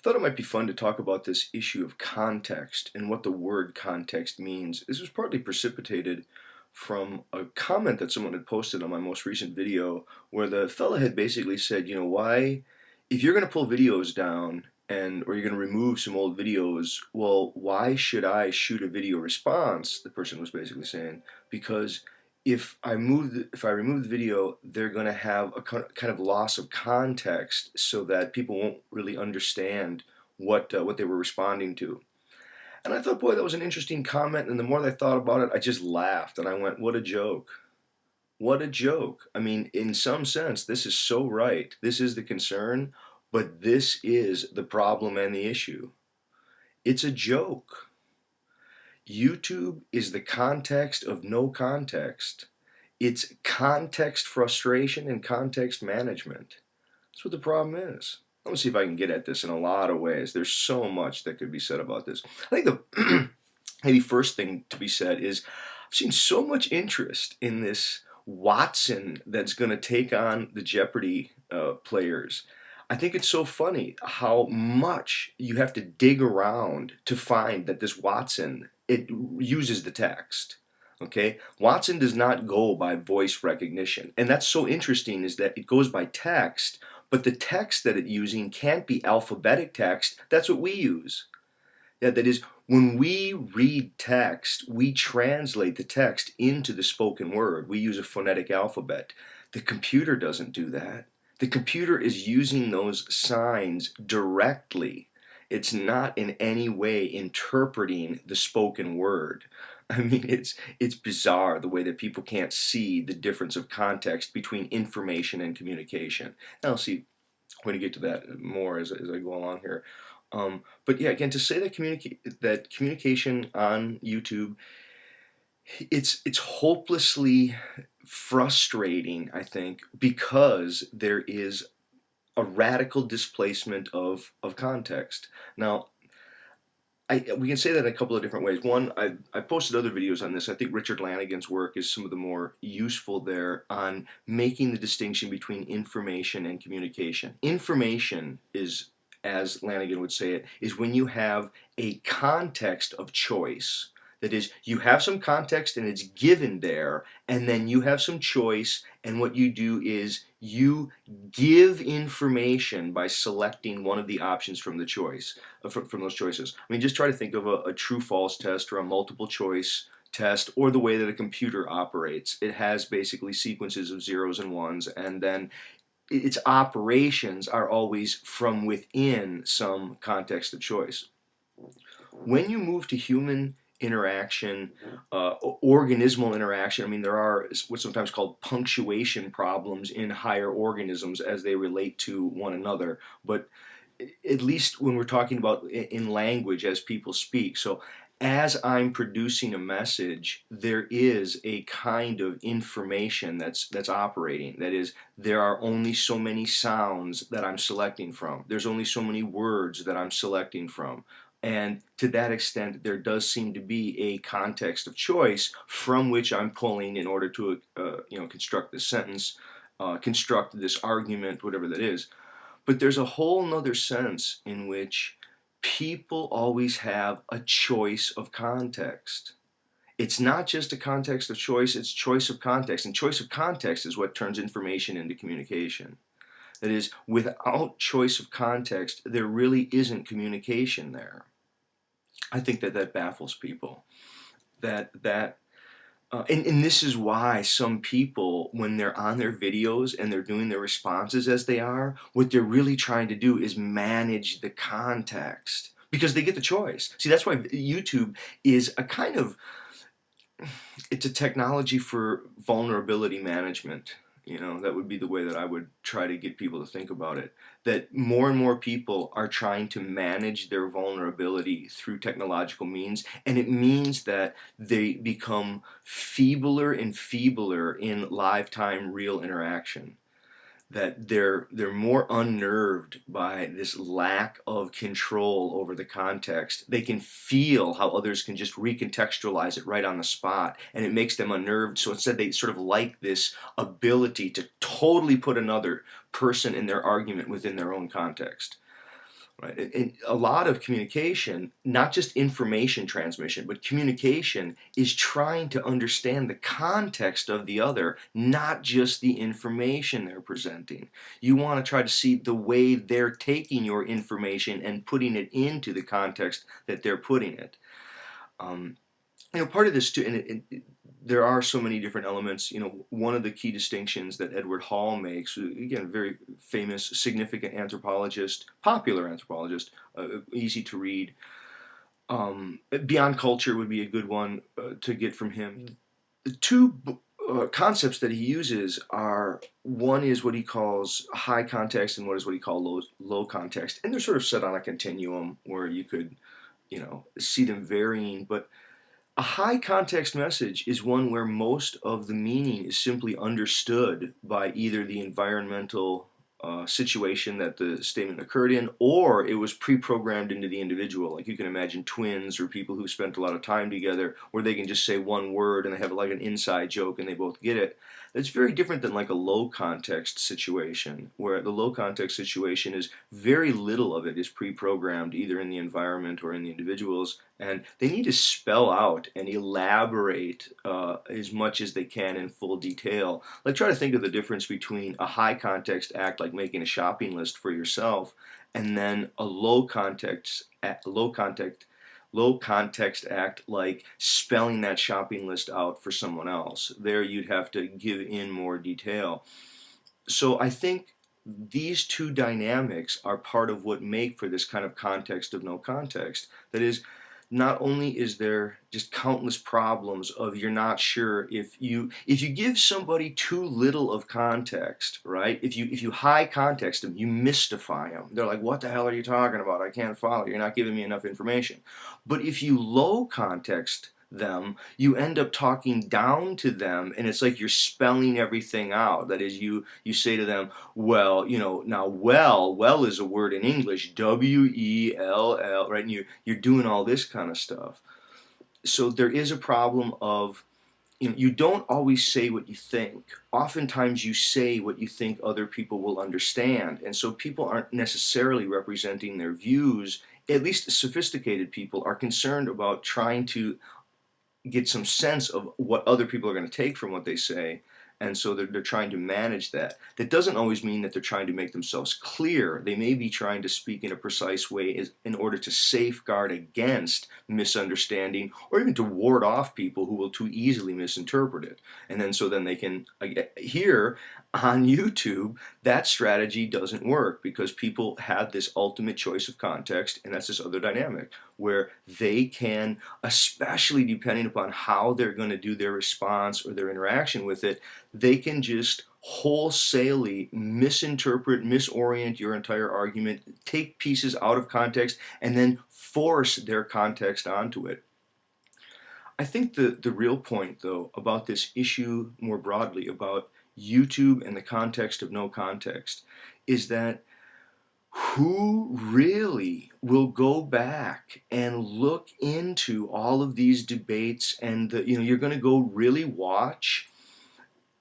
Thought it might be fun to talk about this issue of context and what the word context means. This was partly precipitated from a comment that someone had posted on my most recent video where the fella had basically said, why, if you're going to pull videos down or you're going to remove some old videos, well, why should I shoot a video response? The person was basically saying, because if I remove the video, they're going to have a kind of loss of context, so that people won't really understand what they were responding to. And I thought, boy, that was an interesting comment. And the more that I thought about it, I just laughed and I went, "What a joke! What a joke!" I mean, in some sense, this is so right. This is the concern, but this is the problem and the issue. It's a joke. YouTube is the context of no context. It's context frustration and context management. That's what the problem is. Let me see if I can get at this in a lot of ways. There's so much that could be said about this. I think the maybe first thing to be said is I've seen so much interest in this Watson that's going to take on the Jeopardy players. I think it's so funny how much you have to dig around to find that this Watson, it uses the text. Okay, Watson does not go by voice recognition, and that's so interesting, is that it goes by text, but the text that it's using can't be alphabetic text. That's what we use. Yeah, that is, when we read text, we translate the text into the spoken word. We use a phonetic alphabet. The computer doesn't do that. The computer is using those signs directly. It's not in any way interpreting the spoken word. I mean, it's bizarre the way that people can't see the difference of context between information and communication. And I'll see when you get to that more as I go along here. But yeah, again, to say that communication on YouTube, it's hopelessly frustrating, I think, because there is a radical displacement of context. Now, we can say that in a couple of different ways. One, I posted other videos on this. I think Richard Lanigan's work is some of the more useful there on making the distinction between information and communication. Information is, as Lanigan would say it, is when you have a context of choice. That is, you have some context and it's given there, and then you have some choice, and what you do is you give information by selecting one of the options from the choice, from those choices. I mean, just try to think of a true-false test or a multiple choice test, or the way that a computer operates. It has basically sequences of zeros and ones, and then its operations are always from within some context of choice. When you move to human interaction, organismal interaction, I mean, there are what's sometimes called punctuation problems in higher organisms as they relate to one another, but at least when we're talking about in language as people speak. So as I'm producing a message, there is a kind of information that's operating. That is, there are only so many sounds that I'm selecting from. There's only so many words that I'm selecting from. And to that extent, there does seem to be a context of choice from which I'm pulling in order to construct this sentence, construct this argument, whatever that is. But there's a whole nother sense in which people always have a choice of context. It's not just a context of choice, it's choice of context. And choice of context is what turns information into communication. That is, without choice of context, there really isn't communication there. I think that baffles people. And this is why some people, when they're on their videos and they're doing their responses as they are, what they're really trying to do is manage the context, because they get the choice. See, that's why YouTube is it's a technology for vulnerability management. That would be the way that I would try to get people to think about it. That more and more people are trying to manage their vulnerability through technological means, and it means that they become feebler and feebler in live time real interaction. That they're more unnerved by this lack of control over the context. They can feel how others can just recontextualize it right on the spot, and it makes them unnerved. So instead, they sort of like this ability to totally put another person in their argument within their own context. right? And a lot of communication, not just information transmission, but communication is trying to understand the context of the other, not just the information they're presenting. You want to try to see the way they're taking your information and putting it into the context that they're putting it. Um, Part of this too, and there are so many different elements. One of the key distinctions that Edward Hall makes, again, very famous, significant anthropologist, popular anthropologist, easy to read. Beyond culture would be a good one to get from him. The two concepts that he uses are, one is what he calls high context, and what he calls low context, and they're sort of set on a continuum where you could, see them varying, but a high context message is one where most of the meaning is simply understood by either the environmental situation that the statement occurred in, or it was pre-programmed into the individual. Like you can imagine twins or people who spent a lot of time together where they can just say one word and they have like an inside joke and they both get it. That's very different than like a low context situation, where the low context situation is very little of it is pre-programmed either in the environment or in the individuals, and they need to spell out and elaborate as much as they can in full detail. Like try to think of the difference between a high context act like making a shopping list for yourself, and then a low context act like spelling that shopping list out for someone else. There you'd have to give in more detail. So I think these two dynamics are part of what make for this kind of context of no context. That is, not only is there just countless problems of you're not sure if you give somebody too little of context, right? If you high context them, you mystify them. They're like, what the hell are you talking about? I can't follow. You're not giving me enough information. But if you low context them, you end up talking down to them, and it's like you're spelling everything out. That is, you say to them, well, now well is a word in English, W-E-L-L, right? And you're doing all this kind of stuff. So there is a problem of, you don't always say what you think. Oftentimes you say what you think other people will understand, and so people aren't necessarily representing their views. At least sophisticated people are concerned about trying to get some sense of what other people are going to take from what they say, and so they're trying to manage that. That doesn't always mean that they're trying to make themselves clear. They may be trying to speak in a precise way in order to safeguard against misunderstanding, or even to ward off people who will too easily misinterpret it. And then they can, here on YouTube, that strategy doesn't work because people have this ultimate choice of context, and that's this other dynamic where they can, especially depending upon how they're going to do their response or their interaction with it, they can just wholesalely misinterpret, misorient your entire argument, take pieces out of context, and then force their context onto it. I think the real point, though, about this issue more broadly, about YouTube and the context of no context, is that who really will go back and look into all of these debates, and you're going to go really watch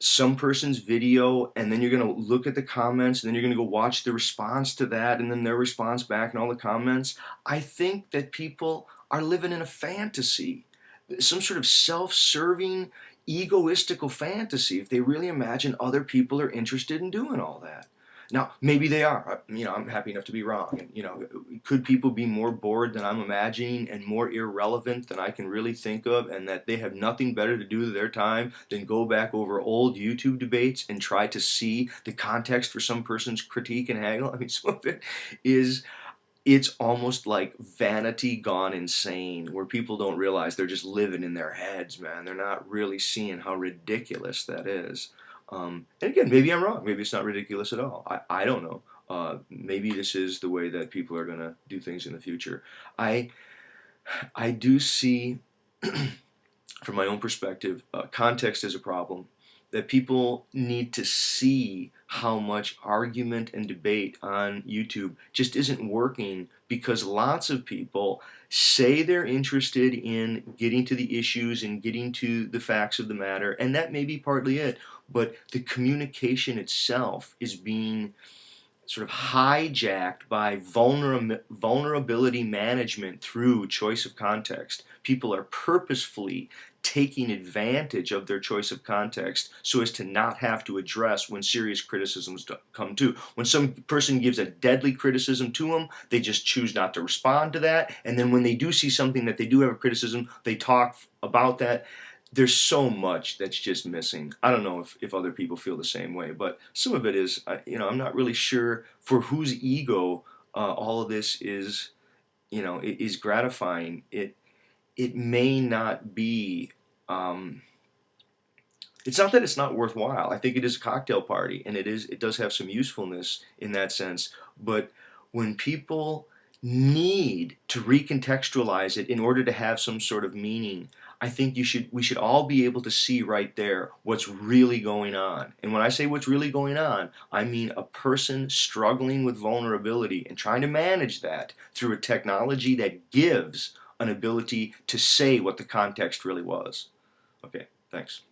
some person's video, and then you're going to look at the comments, and then you're going to go watch the response to that, and then their response back and all the comments. I think that people are living in a fantasy, some sort of self-serving, egoistical fantasy, if they really imagine other people are interested in doing all that. Now, maybe they are. I'm happy enough to be wrong. And, could people be more bored than I'm imagining and more irrelevant than I can really think of, and that they have nothing better to do with their time than go back over old YouTube debates and try to see the context for some person's critique and haggle? I mean, some of it is, it's almost like Vanity gone insane, where people don't realize they're just living in their heads, man. They're not really seeing how ridiculous that is. And again, maybe I'm wrong. Maybe it's not ridiculous at all. I don't know. Maybe this is the way that people are going to do things in the future. I do see, from my own perspective, context is a problem. That people need to see how much argument and debate on YouTube just isn't working, because lots of people say they're interested in getting to the issues and getting to the facts of the matter, and that may be partly it, but the communication itself is being sort of hijacked by vulnerability management through choice of context. People are purposefully taking advantage of their choice of context so as to not have to address when serious criticisms come to. When some person gives a deadly criticism to them, they just choose not to respond to that. And then when they do see something that they do have a criticism, they talk about that. There's so much that's just missing. I don't know if other people feel the same way, but some of it is, I'm not really sure for whose ego all of this is, is gratifying. It may not be. It's not that it's not worthwhile. I think it is a cocktail party, and it does have some usefulness in that sense. But when people need to recontextualize it in order to have some sort of meaning, I think we should all be able to see right there what's really going on. And when I say what's really going on, I mean a person struggling with vulnerability and trying to manage that through a technology that gives an ability to say what the context really was. Okay, thanks.